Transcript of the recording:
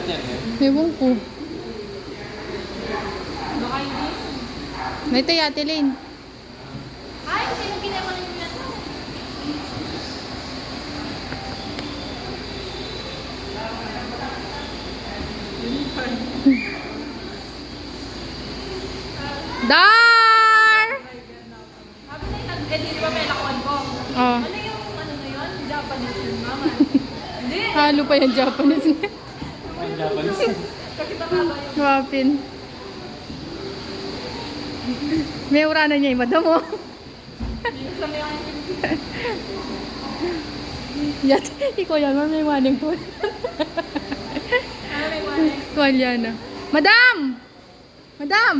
yan eh. Ewan ko. Baka hindi. May tayo, Ate Lane. Ay, sino ginawa niyo yan? Dar! Sabi na yun, eh di ba may lakuan ko? Oh, Ano yung ano na yun? Japanese yun, mama. Hindi. halo pa yung Japanese na. Ang Japanese. Kasi tababa yung... Wapin. May ura na niya yung madam mo. Yung sa may akin. Yan, ikaw yan, may waning po. Ano may mali? Tuwalya na. Madam! Madam!